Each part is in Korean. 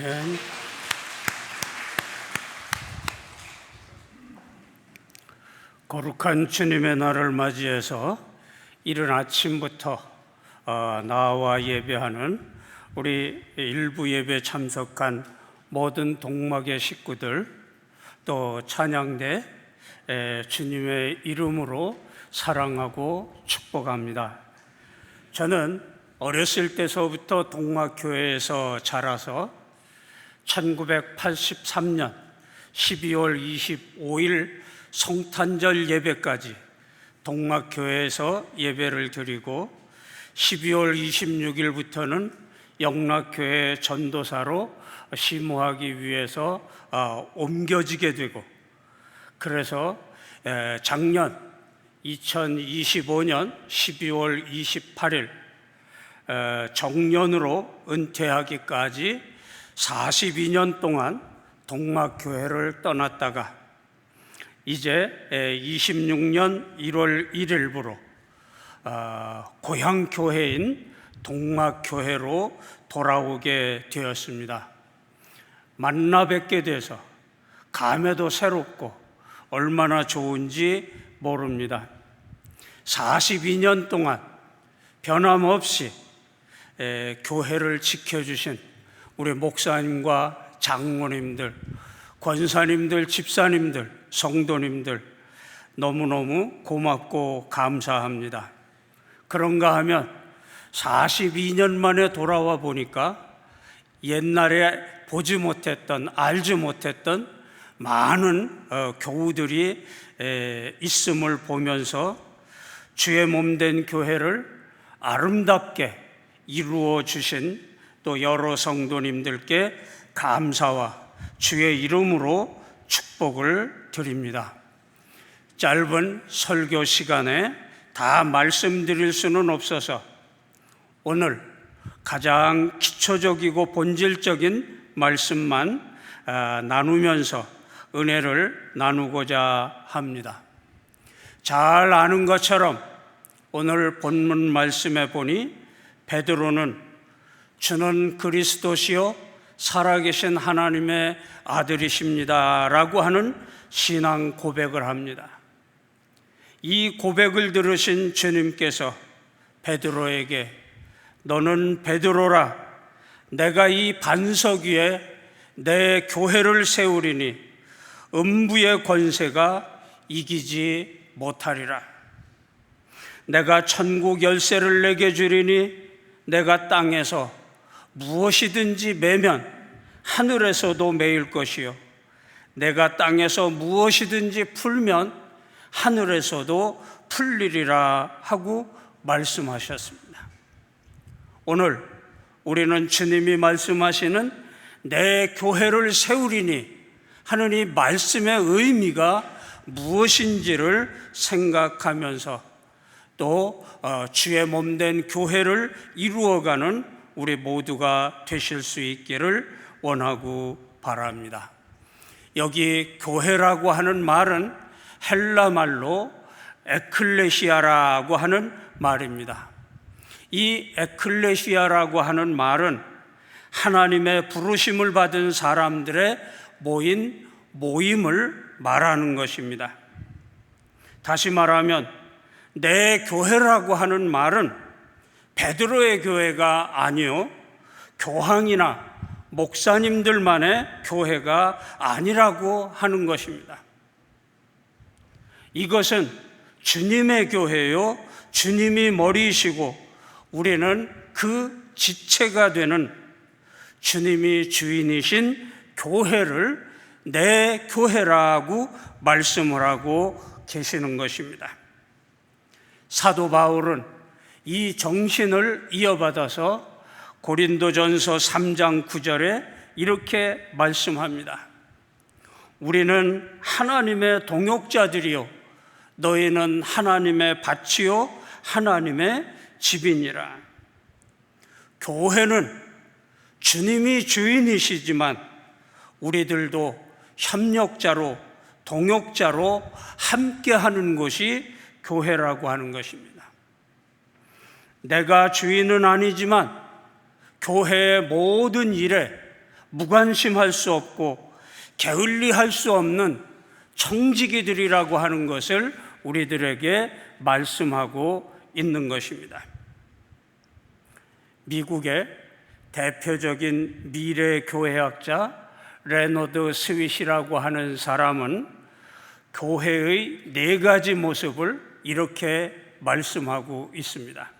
아멘. 거룩한 주님의 날을 맞이해서 이른 아침부터 나와 예배하는 우리 일부 예배 참석한 모든 동막의 식구들, 또 찬양대 주님의 이름으로 사랑하고 축복합니다. 저는 어렸을 때서부터 동막교회에서 자라서 1983년 12월 25일 성탄절 예배까지 동막교회에서 예배를 드리고 12월 26일부터는 영락교회 전도사로 심호하기 위해서 옮겨지게 되고, 그래서 작년 2025년 12월 28일 정년으로 은퇴하기까지 42년 동안 동막교회를 떠났다가 이제 26년 1월 1일부로 고향교회인 동막교회로 돌아오게 되었습니다. 만나 뵙게 돼서 감회도 새롭고 얼마나 좋은지 모릅니다. 42년 동안 변함없이 교회를 지켜주신 우리 목사님과 장로님들, 권사님들, 집사님들, 성도님들 너무너무 고맙고 감사합니다. 그런가 하면 42년 만에 돌아와 보니까 옛날에 보지 못했던, 알지 못했던 많은 교우들이 있음을 보면서 주의 몸된 교회를 아름답게 이루어 주신 또 여러 성도님들께 감사와 주의 이름으로 축복을 드립니다. 짧은 설교 시간에 다 말씀드릴 수는 없어서 오늘 가장 기초적이고 본질적인 말씀만 나누면서 은혜를 나누고자 합니다. 잘 아는 것처럼 오늘 본문 말씀에 보니 베드로는 주는 그리스도시요 살아계신 하나님의 아들이십니다 라고 하는 신앙 고백을 합니다. 이 고백을 들으신 주님께서 베드로에게 너는 베드로라, 내가 이 반석 위에 내 교회를 세우리니 음부의 권세가 이기지 못하리라. 내가 천국 열쇠를 내게 주리니 내가 땅에서 무엇이든지 매면 하늘에서도 매일 것이요 내가 땅에서 무엇이든지 풀면 하늘에서도 풀리리라 하고 말씀하셨습니다. 오늘 우리는 주님이 말씀하시는 내 교회를 세우리니 하는 이 말씀의 의미가 무엇인지를 생각하면서 또 주의 몸된 교회를 이루어가는 우리 모두가 되실 수 있기를 원하고 바랍니다. 여기 교회라고 하는 말은 헬라 말로 에클레시아라고 하는 말입니다. 이 에클레시아라고 하는 말은 하나님의 부르심을 받은 사람들의 모임을 말하는 것입니다. 다시 말하면 내 교회라고 하는 말은 베드로의 교회가 아니요 교황이나 목사님들만의 교회가 아니라고 하는 것입니다. 이것은 주님의 교회요 주님이 머리이시고 우리는 그 지체가 되는 주님이 주인이신 교회를 내 교회라고 말씀을 하고 계시는 것입니다. 사도 바울은 이 정신을 이어받아서 고린도전서 3장 9절에 이렇게 말씀합니다. 우리는 하나님의 동역자들이요 너희는 하나님의 밭이요 하나님의 집이니라. 교회는 주님이 주인이시지만 우리들도 협력자로 동역자로 함께하는 것이 교회라고 하는 것입니다. 내가 주인은 아니지만 교회의 모든 일에 무관심할 수 없고 게을리할 수 없는 청지기들이라고 하는 것을 우리들에게 말씀하고 있는 것입니다. 미국의 대표적인 미래 교회학자 레너드 스윗이라고 하는 사람은 교회의 4가지 모습을 이렇게 말씀하고 있습니다.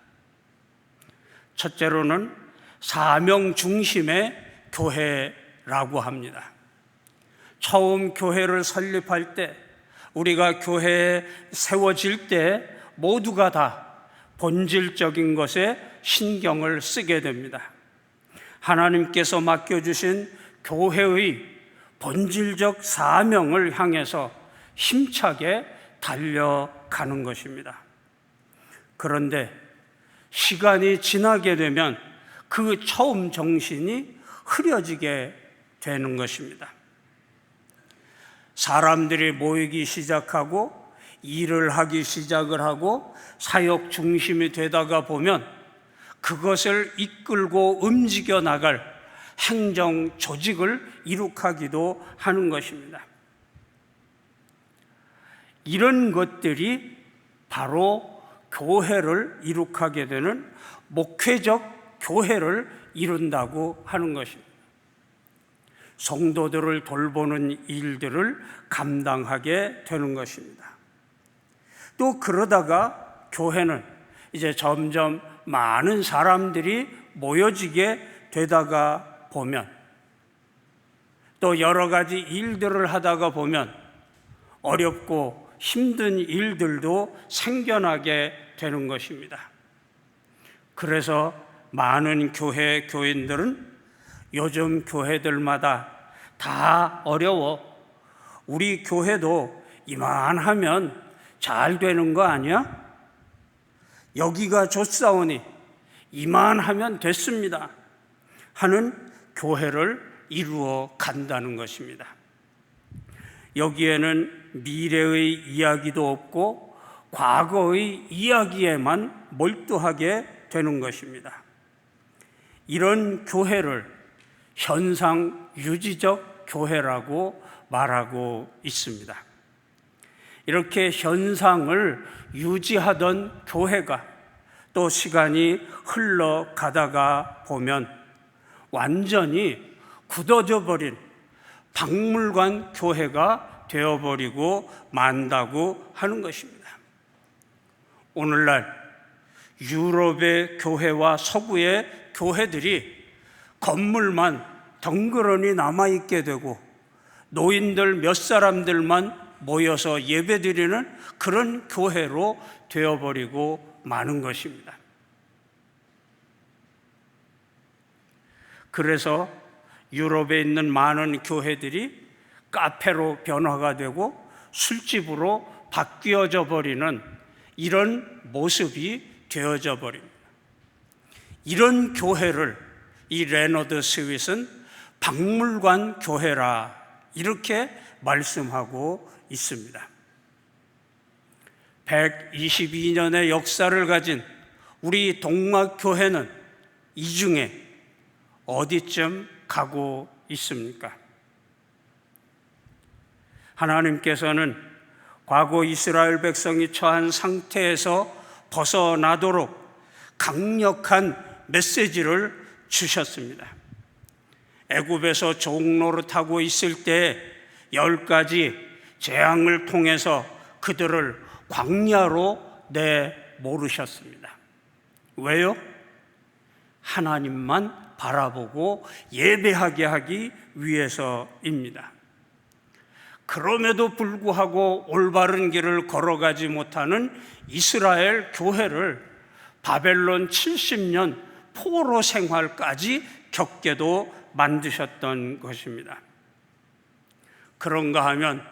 첫째로는 사명 중심의 교회라고 합니다. 처음 교회를 설립할 때, 우리가 교회에 세워질 때 모두가 다 본질적인 것에 신경을 쓰게 됩니다. 하나님께서 맡겨주신 교회의 본질적 사명을 향해서 힘차게 달려가는 것입니다. 그런데 시간이 지나게 되면 그 처음 정신이 흐려지게 되는 것입니다. 사람들이 모이기 시작하고 일을 하기 시작을 하고 사역 중심이 되다가 보면 그것을 이끌고 움직여 나갈 행정 조직을 이룩하기도 하는 것입니다. 이런 것들이 바로 교회를 이룩하게 되는 목회적 교회를 이룬다고 하는 것입니다. 성도들을 돌보는 일들을 감당하게 되는 것입니다. 또 그러다가 교회는 이제 점점 많은 사람들이 모여지게 되다가 보면, 또 여러 가지 일들을 하다가 보면 어렵고 힘든 일들도 생겨나게 되는 것입니다. 그래서 많은 교회 교인들은 요즘 교회들마다 다 어려워, 우리 교회도 이만하면 잘 되는 거 아니야? 여기가 좋사오니 이만하면 됐습니다 하는 교회를 이루어 간다는 것입니다. 여기에는 미래의 이야기도 없고 과거의 이야기에만 몰두하게 되는 것입니다. 이런 교회를 현상 유지적 교회라고 말하고 있습니다. 이렇게 현상을 유지하던 교회가 또 시간이 흘러가다가 보면 완전히 굳어져 버린 박물관 교회가 되어버리고 만다고 하는 것입니다. 오늘날 유럽의 교회와 서구의 교회들이 건물만 덩그러니 남아있게 되고 노인들 몇 사람들만 모여서 예배드리는 그런 교회로 되어버리고 마는 것입니다. 그래서 유럽에 있는 많은 교회들이 카페로 변화가 되고 술집으로 바뀌어져 버리는 이런 모습이 되어져 버립니다. 이런 교회를 이 레너드 스윗은 박물관 교회라 이렇게 말씀하고 있습니다. 122년의 역사를 가진 우리 동막교회는 이 중에 어디쯤 가고 있습니까? 하나님께서는 과거 이스라엘 백성이 처한 상태에서 벗어나도록 강력한 메시지를 주셨습니다. 애굽에서 종노릇하고 있을 때 10가지 재앙을 통해서 그들을 광야로 내모르셨습니다. 왜요? 하나님만 바라보고 예배하게 하기 위해서입니다. 그럼에도 불구하고 올바른 길을 걸어가지 못하는 이스라엘 교회를 바벨론 70년 포로 생활까지 겪게도 만드셨던 것입니다. 그런가 하면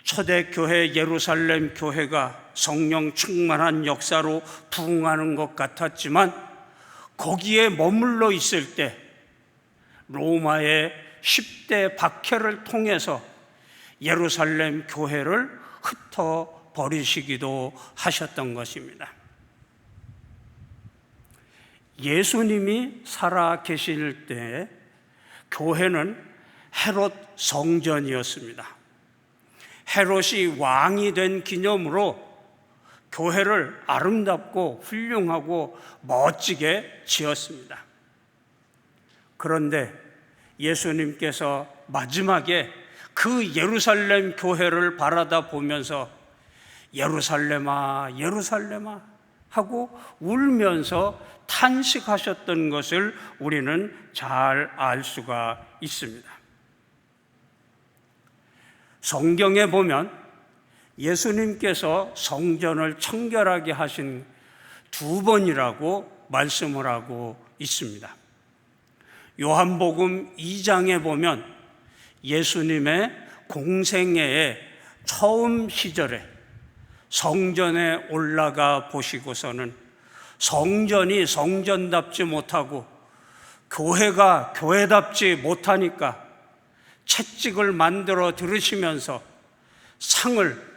초대교회 예루살렘 교회가 성령 충만한 역사로 부흥하는 것 같았지만 거기에 머물러 있을 때 로마의 10대 박해를 통해서 예루살렘 교회를 흩어버리시기도 하셨던 것입니다. 예수님이 살아 계실 때 교회는 헤롯 성전이었습니다. 헤롯이 왕이 된 기념으로 교회를 아름답고 훌륭하고 멋지게 지었습니다. 그런데 예수님께서 마지막에 그 예루살렘 교회를 바라다 보면서 예루살렘아, 예루살렘아 하고 울면서 탄식하셨던 것을 우리는 잘 알 수가 있습니다. 성경에 보면 예수님께서 성전을 청결하게 하신 2번이라고 말씀을 하고 있습니다. 요한복음 2장에 보면 예수님의 공생애의 처음 시절에 성전에 올라가 보시고서는 성전이 성전답지 못하고 교회가 교회답지 못하니까 채찍을 만들어 들으시면서 상을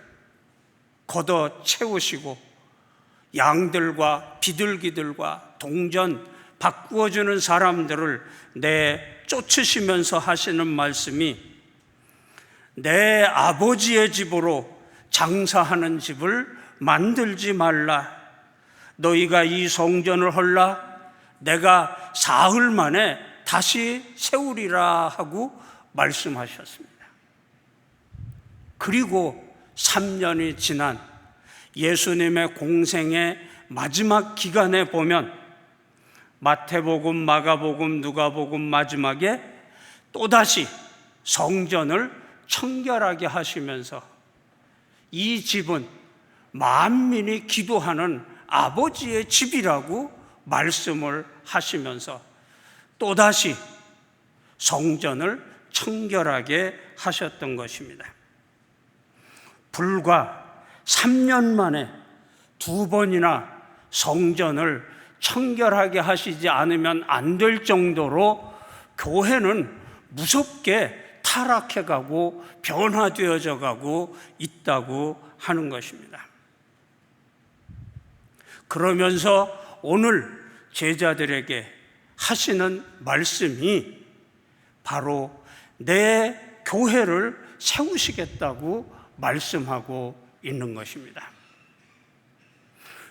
걷어 채우시고 양들과 비둘기들과 동전 바꾸어주는 사람들을 내쫓으시면서 하시는 말씀이 내 아버지의 집으로 장사하는 집을 만들지 말라. 너희가 이 성전을 헐라 내가 사흘 만에 다시 세우리라 하고 말씀하셨습니다. 그리고 3년이 지난 예수님의 공생의 마지막 기간에 보면 마태복음, 마가복음, 누가복음 마지막에 또다시 성전을 청결하게 하시면서 이 집은 만민이 기도하는 아버지의 집이라고 말씀을 하시면서 또다시 성전을 청결하게 하셨던 것입니다. 불과 3년 만에 2번이나 성전을 청결하게 하시지 않으면 안 될 정도로 교회는 무섭게 타락해가고 변화되어져 가고 있다고 하는 것입니다. 그러면서 오늘 제자들에게 하시는 말씀이 바로 내 교회를 세우시겠다고 말씀하고 있는 것입니다.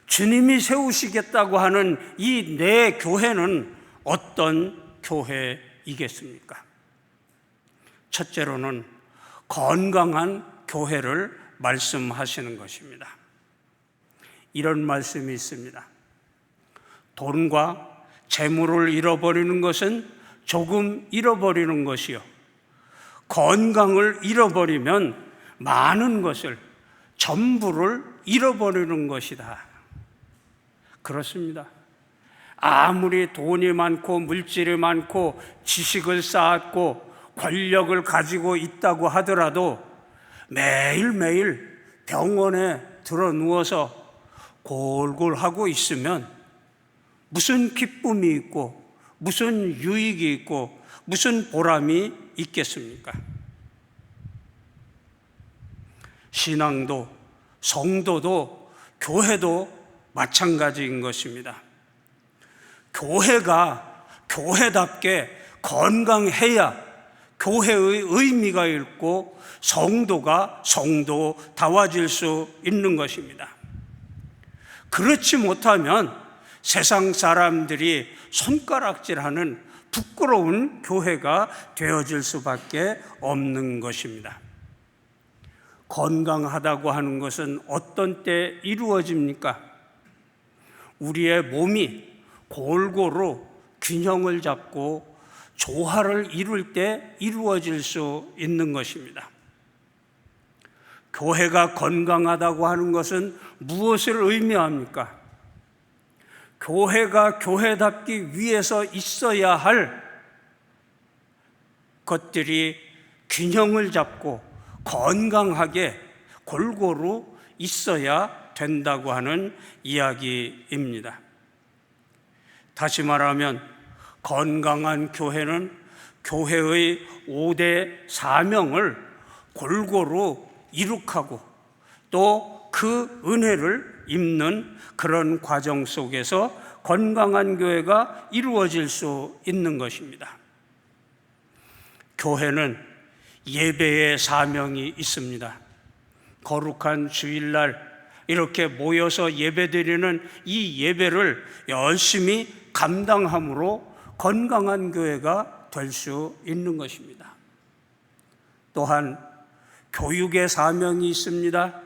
주님이 세우시겠다고 하는 이 내 교회는 어떤 교회이겠습니까? 첫째로는 건강한 교회를 말씀하시는 것입니다. 이런 말씀이 있습니다. 돈과 재물을 잃어버리는 것은 조금 잃어버리는 것이요, 건강을 잃어버리면 많은 것을, 전부를 잃어버리는 것이다. 그렇습니다. 아무리 돈이 많고 물질이 많고 지식을 쌓았고 권력을 가지고 있다고 하더라도 매일매일 병원에 들어 누워서 골골하고 있으면 무슨 기쁨이 있고 무슨 유익이 있고 무슨 보람이 있겠습니까? 신앙도 성도도 교회도 마찬가지인 것입니다. 교회가 교회답게 건강해야 교회의 의미가 있고 성도가 성도다워질 수 있는 것입니다. 그렇지 못하면 세상 사람들이 손가락질하는 부끄러운 교회가 되어질 수밖에 없는 것입니다. 건강하다고 하는 것은 어떤 때 이루어집니까? 우리의 몸이 골고루 균형을 잡고 조화를 이룰 때 이루어질 수 있는 것입니다. 교회가 건강하다고 하는 것은 무엇을 의미합니까? 교회가 교회답기 위해서 있어야 할 것들이 균형을 잡고 건강하게 골고루 있어야 된다고 하는 이야기입니다. 다시 말하면 건강한 교회는 교회의 5대 사명을 골고루 이룩하고 또 그 은혜를 입는 그런 과정 속에서 건강한 교회가 이루어질 수 있는 것입니다. 교회는 예배의 사명이 있습니다. 거룩한 주일날 이렇게 모여서 예배드리는 이 예배를 열심히 감당함으로 건강한 교회가 될 수 있는 것입니다. 또한 교육의 사명이 있습니다.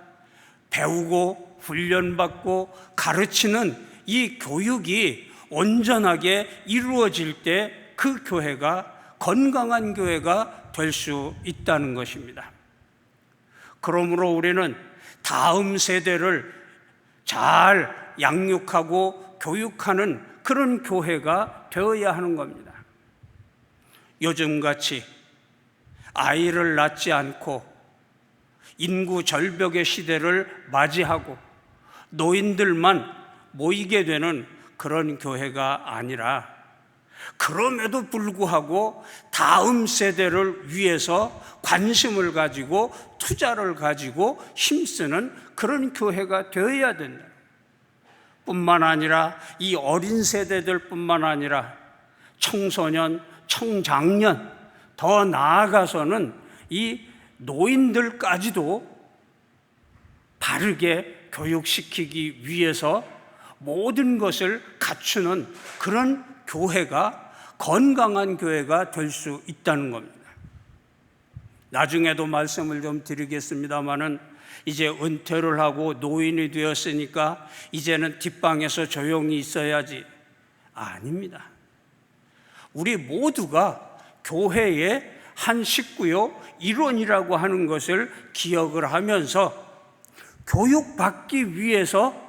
배우고 훈련받고 가르치는 이 교육이 온전하게 이루어질 때 그 교회가 건강한 교회가 될 수 있다는 것입니다. 그러므로 우리는 다음 세대를 잘 양육하고 교육하는 그런 교회가 되어야 하는 겁니다. 요즘같이 아이를 낳지 않고 인구 절벽의 시대를 맞이하고 노인들만 모이게 되는 그런 교회가 아니라, 그럼에도 불구하고 다음 세대를 위해서 관심을 가지고 투자를 가지고 힘쓰는 그런 교회가 되어야 된다. 뿐만 아니라 이 어린 세대들 뿐만 아니라 청소년, 청장년, 더 나아가서는 이 노인들까지도 바르게 교육시키기 위해서 모든 것을 갖추는 그런 교회가 건강한 교회가 될 수 있다는 겁니다. 나중에도 말씀을 좀 드리겠습니다마는 이제 은퇴를 하고 노인이 되었으니까 이제는 뒷방에서 조용히 있어야지. 아닙니다. 우리 모두가 교회의 한 식구요 일원이라고 하는 것을 기억을 하면서 교육받기 위해서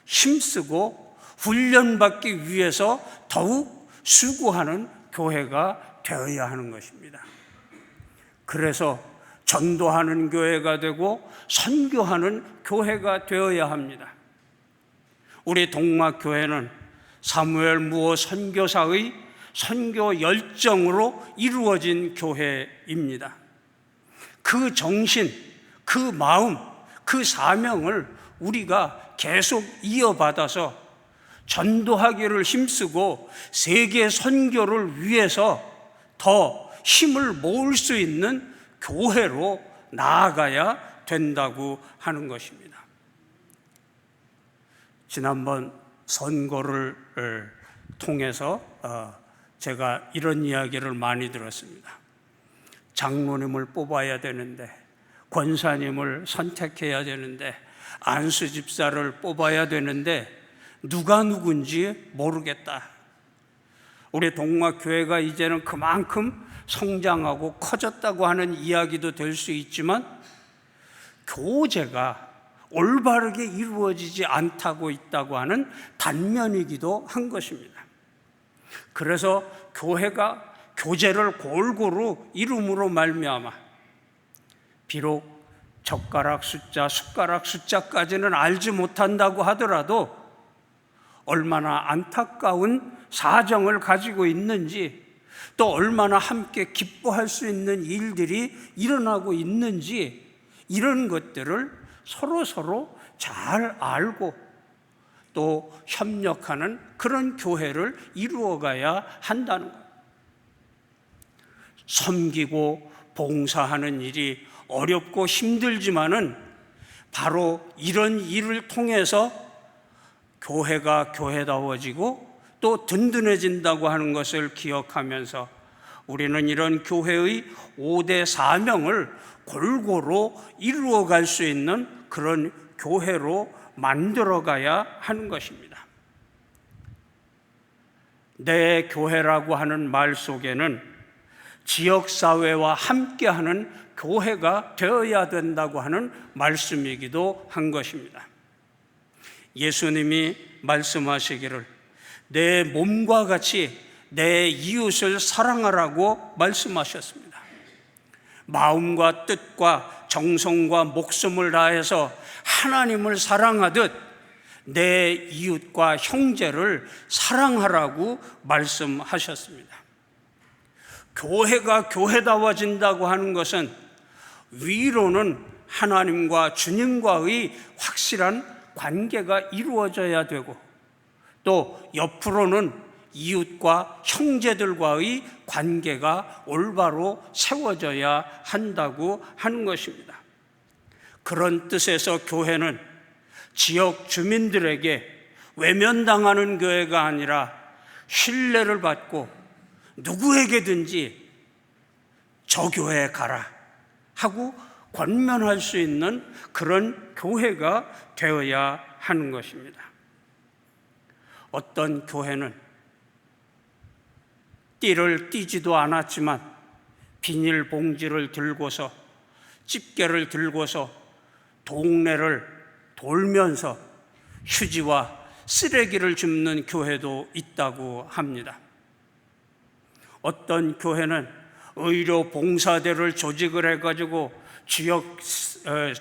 힘쓰고 훈련받기 위해서 더욱 수고하는 교회가 되어야 하는 것입니다. 그래서 전도하는 교회가 되고 선교하는 교회가 되어야 합니다. 우리 동막교회는 사무엘 무어 선교사의 선교 열정으로 이루어진 교회입니다. 그 정신, 그 마음, 그 사명을 우리가 계속 이어받아서 전도하기를 힘쓰고 세계 선교를 위해서 더 힘을 모을 수 있는 교회로 나아가야 된다고 하는 것입니다. 지난번 선거를 통해서 제가 이런 이야기를 많이 들었습니다. 장로님을 뽑아야 되는데, 권사님을 선택해야 되는데, 안수 집사를 뽑아야 되는데 누가 누군지 모르겠다. 우리 동막교회가 이제는 그만큼 성장하고 커졌다고 하는 이야기도 될 수 있지만 교제가 올바르게 이루어지지 않다고 있다고 하는 단면이기도 한 것입니다. 그래서 교회가 교제를 골고루 이룸으로 말미암아 비록 젓가락 숫자, 숟가락 숫자까지는 알지 못한다고 하더라도 얼마나 안타까운 사정을 가지고 있는지, 또 얼마나 함께 기뻐할 수 있는 일들이 일어나고 있는지, 이런 것들을 서로 잘 알고 또 협력하는 그런 교회를 이루어가야 한다는 것. 섬기고 봉사하는 일이 어렵고 힘들지만은 바로 이런 일을 통해서 교회가 교회다워지고 또 든든해진다고 하는 것을 기억하면서 우리는 이런 교회의 5대 사명을 골고루 이루어갈 수 있는 그런 교회로 만들어가야 하는 것입니다. 내 교회라고 하는 말 속에는 지역사회와 함께하는 교회가 되어야 된다고 하는 말씀이기도 한 것입니다. 예수님이 말씀하시기를 내 몸과 같이 내 이웃을 사랑하라고 말씀하셨습니다. 마음과 뜻과 정성과 목숨을 다해서 하나님을 사랑하듯 내 이웃과 형제를 사랑하라고 말씀하셨습니다. 교회가 교회다워진다고 하는 것은 위로는 하나님과 주님과의 확실한 관계가 이루어져야 되고, 또 옆으로는 이웃과 형제들과의 관계가 올바로 세워져야 한다고 하는 것입니다. 그런 뜻에서 교회는 지역 주민들에게 외면당하는 교회가 아니라 신뢰를 받고 누구에게든지 저 교회에 가라 하고 권면할 수 있는 그런 교회가 되어야 하는 것입니다. 어떤 교회는 띠를 띠지도 않았지만 비닐봉지를 들고서 집게를 들고서 동네를 돌면서 휴지와 쓰레기를 줍는 교회도 있다고 합니다. 어떤 교회는 의료 봉사대를 조직을 해가지고 지역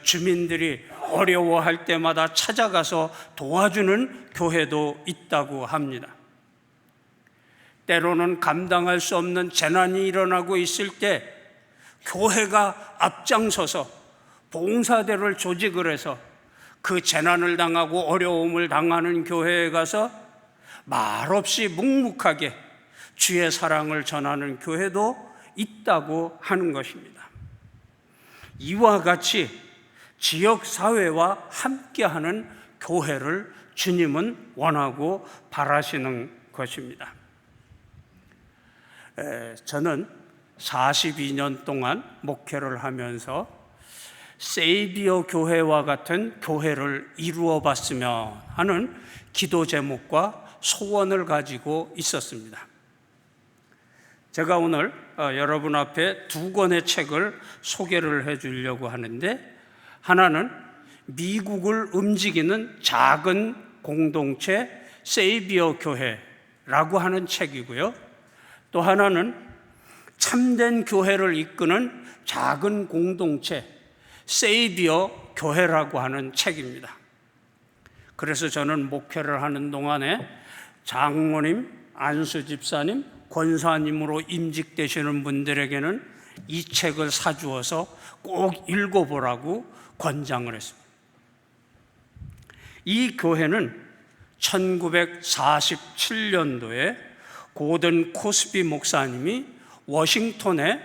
주민들이 어려워할 때마다 찾아가서 도와주는 교회도 있다고 합니다. 때로는 감당할 수 없는 재난이 일어나고 있을 때 교회가 앞장서서 봉사대를 조직을 해서 그 재난을 당하고 어려움을 당하는 교회에 가서 말없이 묵묵하게 주의 사랑을 전하는 교회도 있다고 하는 것입니다. 이와 같이 지역사회와 함께하는 교회를 주님은 원하고 바라시는 것입니다. 저는 42년 동안 목회를 하면서 세이비어 교회와 같은 교회를 이루어 봤으면 하는 기도 제목과 소원을 가지고 있었습니다. 제가 오늘 여러분 앞에 두 권의 책을 소개를 해 주려고 하는데, 하나는 미국을 움직이는 작은 공동체 세이비어 교회라고 하는 책이고요. 또 하나는 참된 교회를 이끄는 작은 공동체 세이비어 교회라고 하는 책입니다. 그래서 저는 목회를 하는 동안에 장로님, 안수 집사님, 권사님으로 임직되시는 분들에게는 이 책을 사주어서 꼭 읽어보라고 권장을 했습니다. 이 교회는 1947년도에 고든 코스비 목사님이 워싱턴에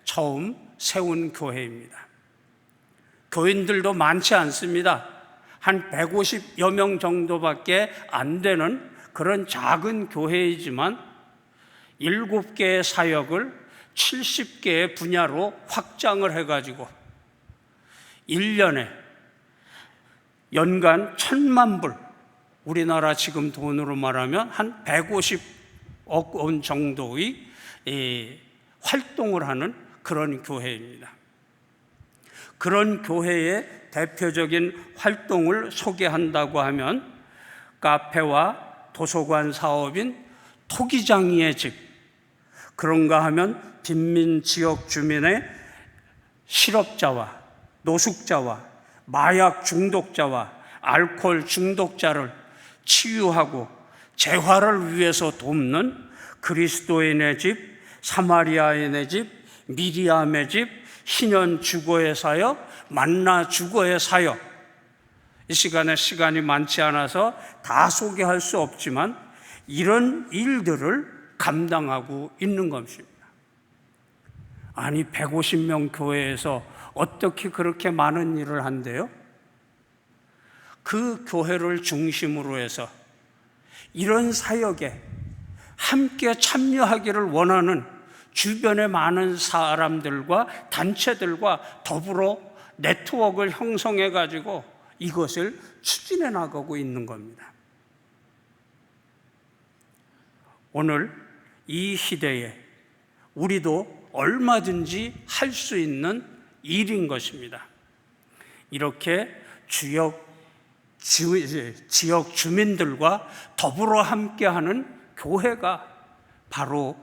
처음 세운 교회입니다. 교인들도 많지 않습니다. 한 150여 명 정도밖에 안 되는 그런 작은 교회이지만 7개의 사역을 70개의 분야로 확장을 해가지고 1년에 연간 1,000만 불, 우리나라 지금 돈으로 말하면 한 150억 원 정도의 활동을 하는 그런 교회입니다. 그런 교회의 대표적인 활동을 소개한다고 하면 카페와 도서관 사업인 토기장이의 집, 그런가 하면 빈민 지역 주민의 실업자와 노숙자와 마약 중독자와 알코올 중독자를 치유하고 재활을 위해서 돕는 그리스도인의 집, 사마리아인의 집, 미리암의 집, 희년 주거의 사역, 만나 주거의 사역. 이 시간에 시간이 많지 않아서 다 소개할 수 없지만 이런 일들을 감당하고 있는 것입니다. 아니, 150명 교회에서 어떻게 그렇게 많은 일을 한대요? 그 교회를 중심으로 해서 이런 사역에 함께 참여하기를 원하는 주변의 많은 사람들과 단체들과 더불어 네트워크를 형성해 가지고 이것을 추진해 나가고 있는 겁니다. 오늘 이 시대에 우리도 얼마든지 할 수 있는 일인 것입니다. 이렇게 지역 주민들과 더불어 함께하는 교회가 바로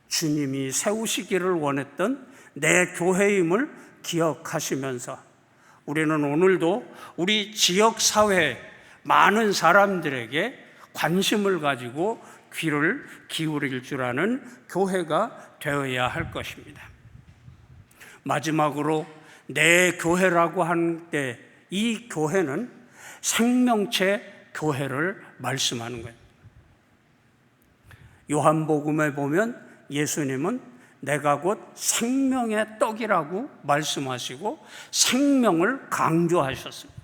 주님이 세우시기를 원했던 내 교회임을 기억하시면서 우리는 오늘도 우리 지역사회 많은 사람들에게 관심을 가지고 귀를 기울일 줄 아는 교회가 되어야 할 것입니다. 마지막으로 내 교회라고 하는 때 이 교회는 생명체 교회를 말씀하는 거예요. 요한복음에 보면 예수님은 내가 곧 생명의 떡이라고 말씀하시고 생명을 강조하셨습니다.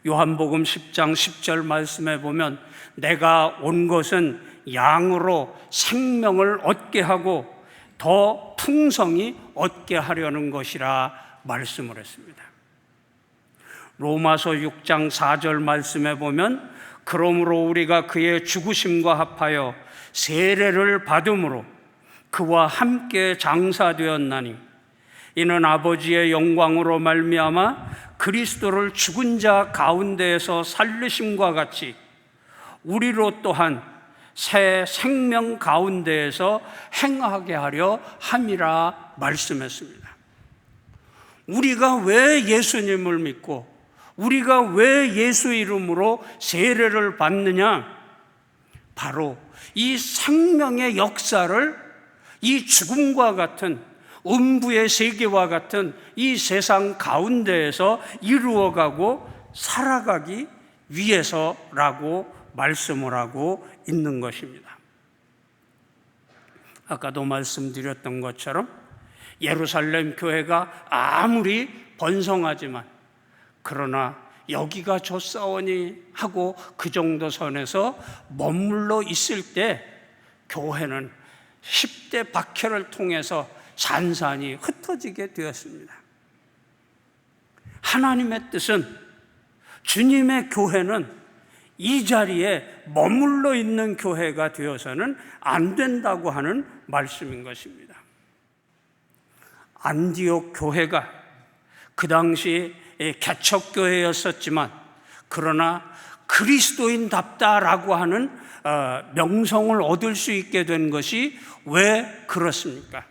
요한복음 10장 10절 말씀에 보면 내가 온 것은 양으로 생명을 얻게 하고 더 풍성히 얻게 하려는 것이라 말씀을 했습니다. 로마서 6장 4절 말씀에 보면 그러므로 우리가 그의 죽으심과 합하여 세례를 받음으로 그와 함께 장사되었나니 이는 아버지의 영광으로 말미암아 그리스도를 죽은 자 가운데에서 살리심과 같이 우리로 또한 새 생명 가운데에서 행하게 하려 함이라 말씀했습니다. 우리가 왜 예수님을 믿고 우리가 왜 예수 이름으로 세례를 받느냐? 바로 이 생명의 역사를 이 죽음과 같은 음부의 세계와 같은 이 세상 가운데에서 이루어가고 살아가기 위해서라고 말씀을 하고 있는 것입니다. 아까도 말씀드렸던 것처럼 예루살렘 교회가 아무리 번성하지만 그러나 여기가 좋사오니 하고 그 정도 선에서 머물러 있을 때 교회는 10대 박해를 통해서 산산이 흩어지게 되었습니다. 하나님의 뜻은 주님의 교회는 이 자리에 머물러 있는 교회가 되어서는 안 된다고 하는 말씀인 것입니다. 안디옥 교회가 그 당시 개척교회였었지만 그러나 그리스도인답다라고 하는 명성을 얻을 수 있게 된 것이 왜 그렇습니까?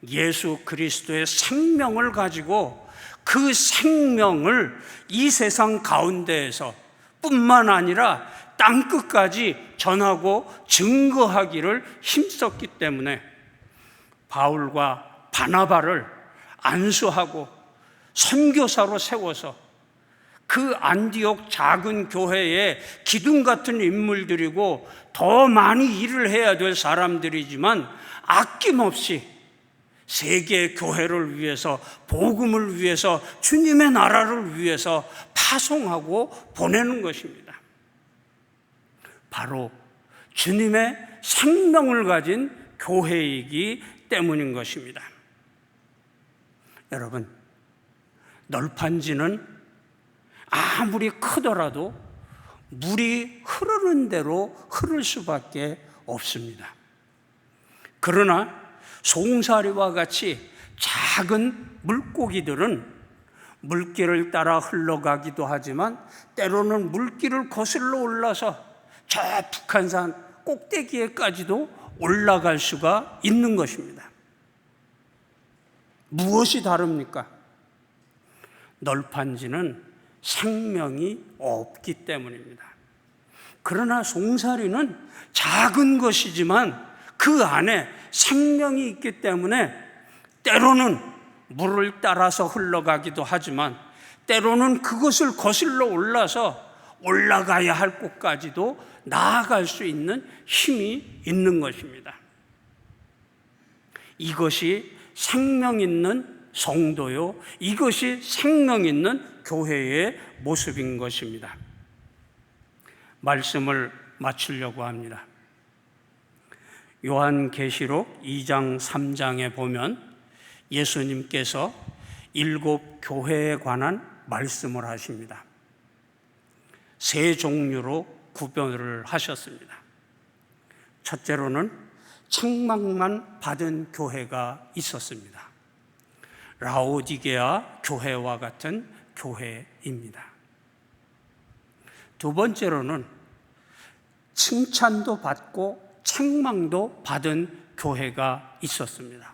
예수 그리스도의 생명을 가지고 그 생명을 이 세상 가운데에서 뿐만 아니라 땅끝까지 전하고 증거하기를 힘썼기 때문에 바울과 바나바를 안수하고 선교사로 세워서 그 안디옥 작은 교회에 기둥 같은 인물들이고 더 많이 일을 해야 될 사람들이지만 아낌없이 세계 교회를 위해서 복음을 위해서 주님의 나라를 위해서 파송하고 보내는 것입니다. 바로 주님의 생명을 가진 교회이기 때문인 것입니다. 여러분, 널판지는 아무리 크더라도 물이 흐르는 대로 흐를 수밖에 없습니다. 그러나 송사리와 같이 작은 물고기들은 물길을 따라 흘러가기도 하지만 때로는 물길을 거슬러 올라서 저 북한산 꼭대기에까지도 올라갈 수가 있는 것입니다. 무엇이 다릅니까? 널판지는 생명이 없기 때문입니다. 그러나 송사리는 작은 것이지만 그 안에 생명이 있기 때문에 때로는 물을 따라서 흘러가기도 하지만 때로는 그것을 거슬러 올라서 올라가야 할 곳까지도 나아갈 수 있는 힘이 있는 것입니다. 이것이 생명 있는 성도요, 이것이 생명 있는 교회의 모습인 것입니다. 말씀을 마치려고 합니다. 요한계시록 2장 3장에 보면 예수님께서 7 교회에 관한 말씀을 하십니다. 세 종류로 구별을 하셨습니다. 첫째로는 책망만 받은 교회가 있었습니다. 라오디게아 교회와 같은 교회입니다. 두 번째로는 칭찬도 받고 책망도 받은 교회가 있었습니다.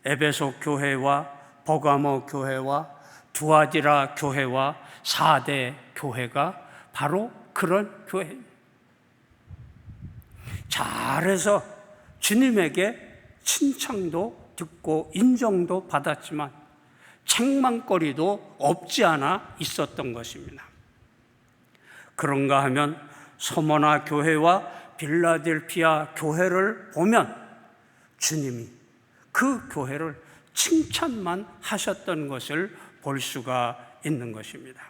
에베소 교회와 버가모 교회와 두아디라 교회와 사대 교회가 바로 그런 교회입니다. 잘해서 주님에게 칭찬도 듣고 인정도 받았지만 책망거리도 없지 않아 있었던 것입니다. 그런가 하면 서머나 교회와 빌라델피아 교회를 보면 주님이 그 교회를 칭찬만 하셨던 것을 볼 수가 있는 것입니다.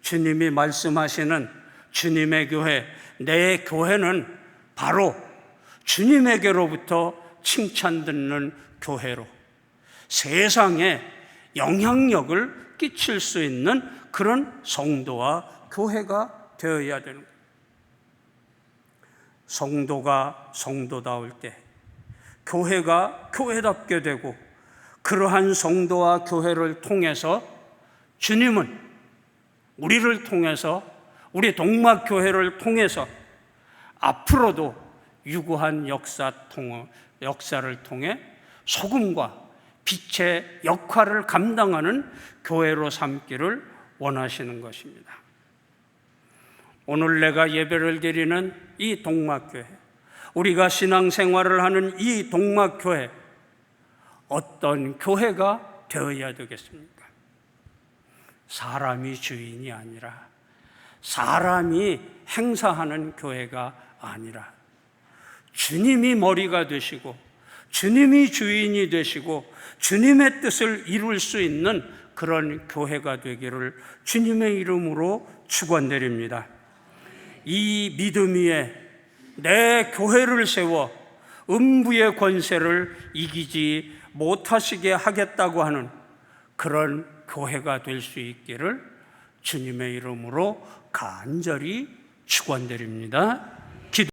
주님이 말씀하시는 주님의 교회, 내 교회는 바로 주님에게로부터 칭찬 듣는 교회로 세상에 영향력을 끼칠 수 있는 그런 성도와 교회가 되어야 되는 거예요. 성도가 성도다울 때, 교회가 교회답게 되고, 그러한 성도와 교회를 통해서 주님은 우리를 통해서, 우리 동막교회를 통해서 앞으로도 유구한 역사를 통해 소금과 빛의 역할을 감당하는 교회로 삼기를 원하시는 것입니다. 오늘 내가 예배를 드리는 이 동막교회, 우리가 신앙생활을 하는 이 동막교회, 어떤 교회가 되어야 되겠습니까? 사람이 주인이 아니라, 사람이 행사하는 교회가 아니라, 주님이 머리가 되시고 주님이 주인이 되시고 주님의 뜻을 이룰 수 있는 그런 교회가 되기를 주님의 이름으로 축원드립니다. 이 믿음 위에 내 교회를 세워 음부의 권세를 이기지 못하시게 하겠다고 하는 그런 교회가 될 수 있기를 주님의 이름으로 간절히 축원드립니다.